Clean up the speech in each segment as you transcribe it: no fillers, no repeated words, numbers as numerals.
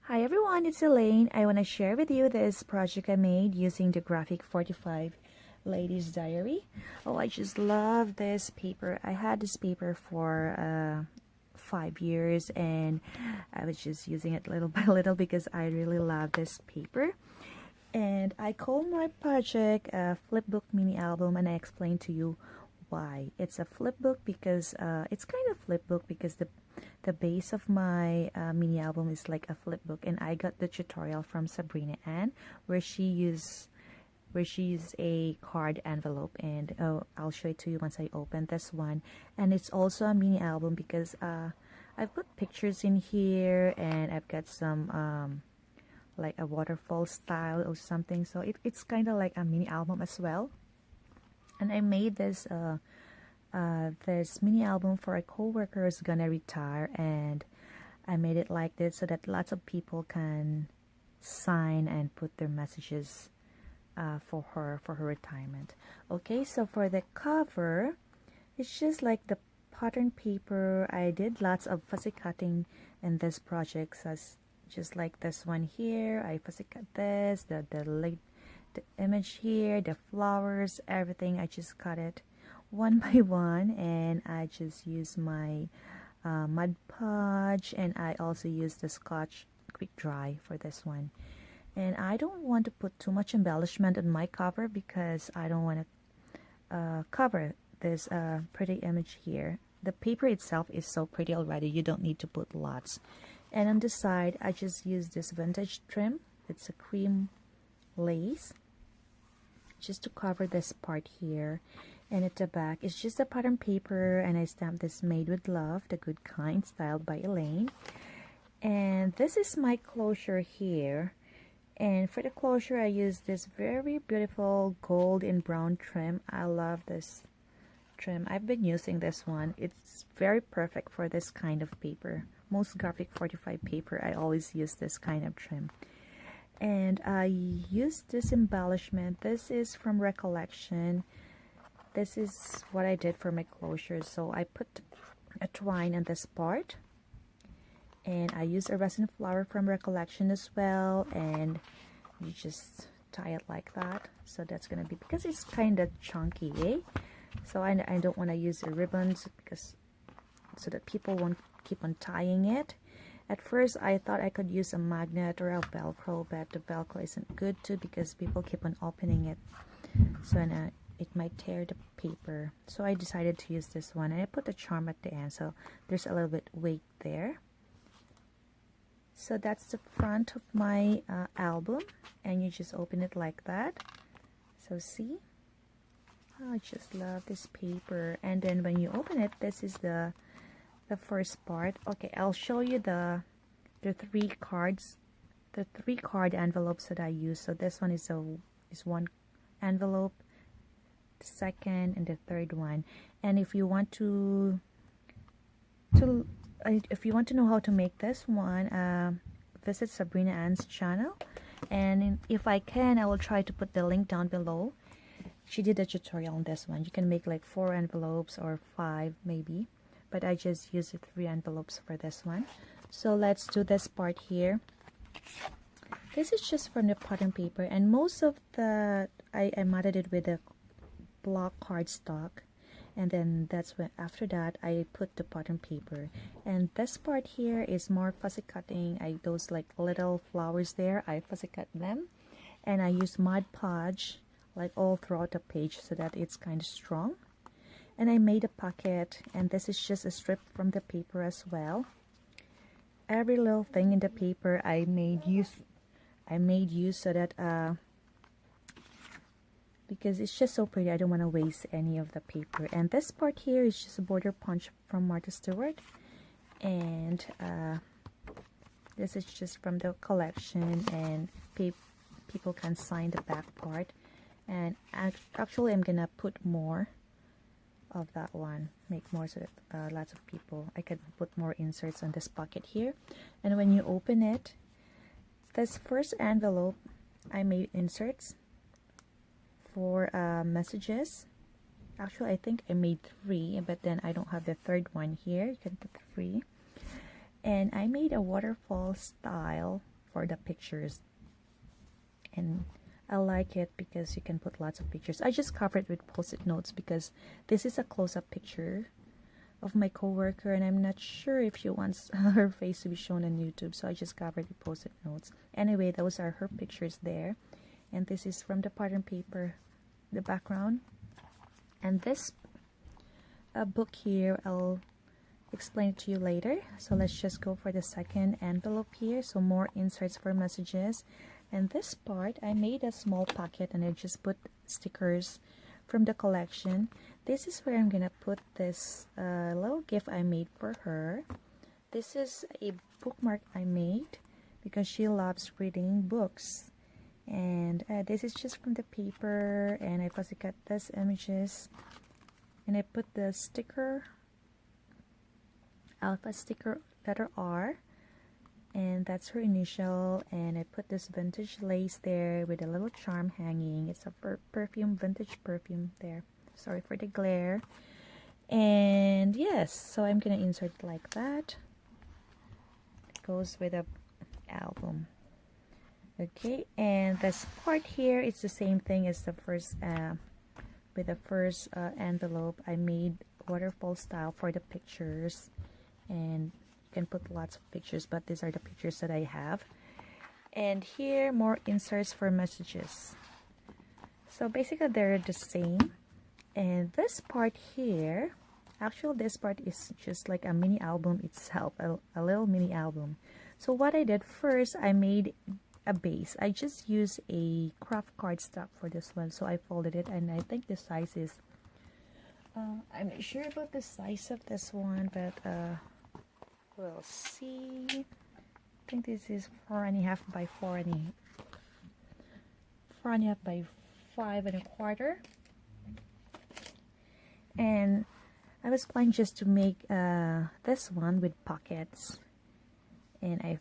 Hi everyone, it's Elaine. I want to share with you this project I made using the Graphic 45 Ladies Diary. Oh, I just love this paper. I had this paper for 5 years and I was just using it little by little because I really love this paper. And I call my project a Flipbook mini album, and I explain to you why. It's a flipbook because it's kind of flipbook because the base of my mini album is like a flipbook, and I got the tutorial from Sabrina Ann where she used a card envelope, and I'll show it to you once I open this one. And it's also a mini album because I've put pictures in here, and I've got some like a waterfall style or something, so it's kind of like a mini album as well. And I made this this mini album for a co-worker who's gonna retire, and I made it like this so that lots of people can sign and put their messages for her retirement. Okay, so for the cover, it's just like the pattern paper. I did lots of fussy cutting in this project, so just like this one here. I fussy cut this, the image here, the flowers, everything. I just cut it one by one, and I just use my Mod Podge, and I also use the Scotch Quick Dry for this one. And I don't want to put too much embellishment on my cover because I don't want to cover this pretty image here. The paper itself is so pretty already, you don't need to put lots. And on the side, I just use this vintage trim. It's a cream lace just to cover this part here. And at the back, it's just a pattern paper, and I stamped this "Made with Love, the Good Kind," styled by Elaine. And this is my closure here. And for the closure, I use this very beautiful gold and brown trim. I love this trim. I've been using this one. It's very perfect for this kind of paper. Most Graphic 45 paper, I always use this kind of trim. And I use this embellishment. This is from Recollection. This is what I did for my closure. So I put a twine on this part, and I use a resin flower from Recollection as well, and you just tie it like that. So that's gonna be, because it's kind of chunky, eh? So I don't want to use the ribbons because so that people won't keep on tying it. At first I thought I could use a magnet or a Velcro, but the Velcro isn't good too because people keep on opening it, so it might tear the paper. So I decided to use this one, and I put a charm at the end, so there's a little bit weight there. So that's the front of my album, and you just open it like that. So see, oh, I just love this paper. And then when you open it, this is the first part. Okay, I'll show you the three cards, the 3 card envelopes that I use. So this one is one envelope, the second, and the third one. And if you want to know how to make this one, visit Sabrina Ann's channel, and if I can, I will try to put the link down below. She did a tutorial on this one. You can make like 4 envelopes or 5 maybe, but I just used the 3 envelopes for this one. So let's do this part here. This is just from the pattern paper, and most of the I matted it with a block cardstock, and then that's when after that I put the pattern paper. And this part here is more fussy cutting. Those like little flowers there, I fussy cut them, and I use Mod Podge like all throughout the page so that it's kind of strong. And I made a pocket, and this is just a strip from the paper as well. Every little thing in the paper I made use so that because it's just so pretty, I don't want to waste any of the paper. And this part here is just a border punch from Martha Stewart, and this is just from the collection, and people can sign the back part. And actually I'm gonna put more of that one, make more so that lots of people, I can put more inserts on this pocket here. And when you open it, this first envelope, I made inserts for messages. Actually, I think I made 3, but then I don't have the third one here. You can put 3. And I made a waterfall style for the pictures, and I like it because you can put lots of pictures. I just covered it with post-it notes because this is a close-up picture of my coworker, and I'm not sure if she wants her face to be shown on YouTube, so I just covered with post-it notes. Anyway, those are her pictures there, and this is from the pattern paper, the background. And this book here, I'll explain it to you later. So let's just go for the second envelope here. So more inserts for messages. And this part, I made a small pocket and I just put stickers from the collection. This is where I'm gonna put this little gift I made for her. This is a bookmark I made because she loves reading books. And this is just from the paper, and I first cut these images and I put the sticker, alpha sticker, letter R, and that's her initial, and I put this vintage lace there with a little charm hanging. It's a perfume, vintage perfume there. Sorry for the glare. And yes, so I'm gonna insert it like that. It goes with a album. Okay, and this part here, it's the same thing as the first with the first envelope. I made waterfall style for the pictures, and you can put lots of pictures, but these are the pictures that I have. And here, more inserts for messages. So basically they're the same. And this part here, actually this part is just like a mini album itself, a little mini album. So what I did first, I made a base. I just used a craft cardstock for this one, so I folded it, and I think the size is I'm not sure about the size of this one, but we'll see. I think this is 4.5 by 4.5 by 5.25. And I was planning just to make this one with pockets, and I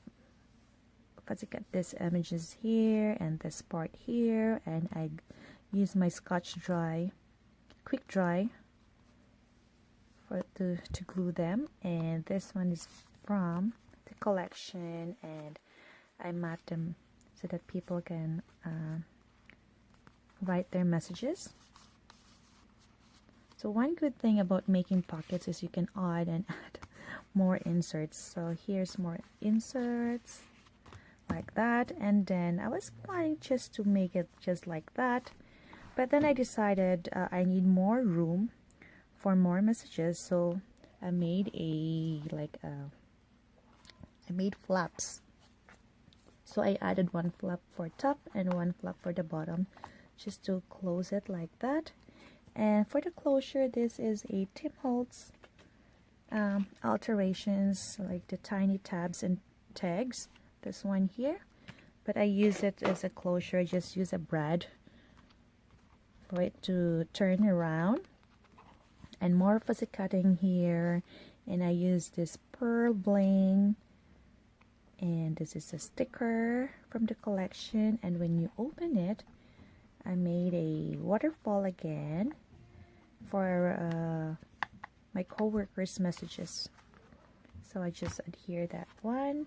got these images here and this part here, and I use my Scotch dry, quick dry, for to glue them. And this one is from the collection, and I mat them so that people can write their messages. So one good thing about making pockets is you can add and add more inserts. So here's more inserts like that, and then I was planning just to make it just like that, but then I decided I need more room for more messages, so I made I made flaps. So I added one flap for top and one flap for the bottom, just to close it like that. And for the closure, this is a Tim Holtz alterations, like the tiny tabs and tags. This one here, but I use it as a closure. I just use a brad for it to turn around, and more fuzzy cutting here, and I use this pearl bling, and this is a sticker from the collection. And when you open it, I made a waterfall again for my co-workers' messages, so I just adhere that one.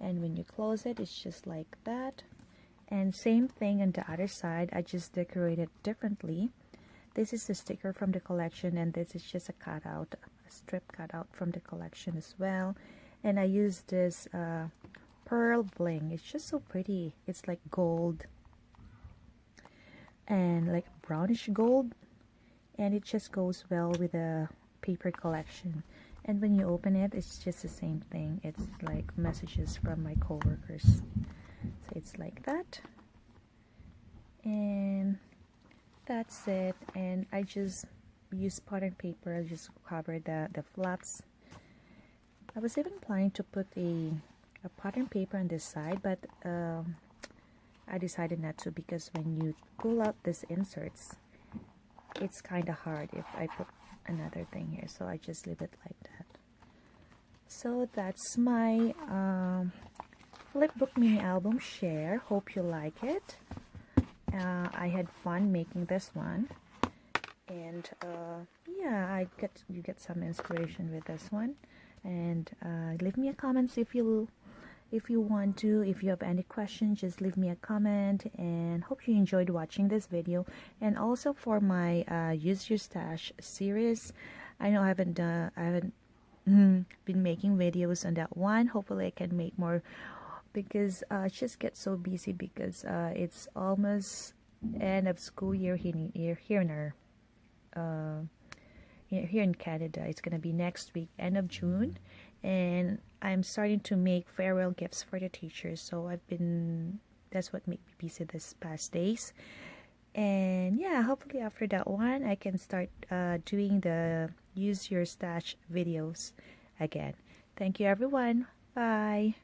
And when you close it, it's just like that. And same thing on the other side, I just decorated differently. This is the sticker from the collection, and this is just a cutout, a strip cutout from the collection as well. And I use this pearl bling. It's just so pretty. It's like gold and like brownish gold, and it just goes well with the paper collection. And when you open it, it's just the same thing. It's like messages from my coworkers. So it's like that. And that's it. And I just use pattern paper. I just cover the flaps. I was even planning to put a pattern paper on this side, but I decided not to, because when you pull out these inserts, it's kind of hard if I put another thing here, so I just leave it like that. So that's my Flipbook mini album share. Hope you like it. I had fun making this one, and yeah, you get some inspiration with this one. And leave me a comment if you If you want to, if you have any questions, just leave me a comment, and hope you enjoyed watching this video. And also for my Use Your Stash series, I know I haven't been making videos on that one. Hopefully I can make more, because I just get so busy, because it's almost end of school year here in our here in Canada. It's gonna be next week, end of June, and I'm starting to make farewell gifts for the teachers. So that's what made me busy this past days. And yeah, hopefully after that one I can start doing the Use Your Stash videos again. Thank you everyone. Bye.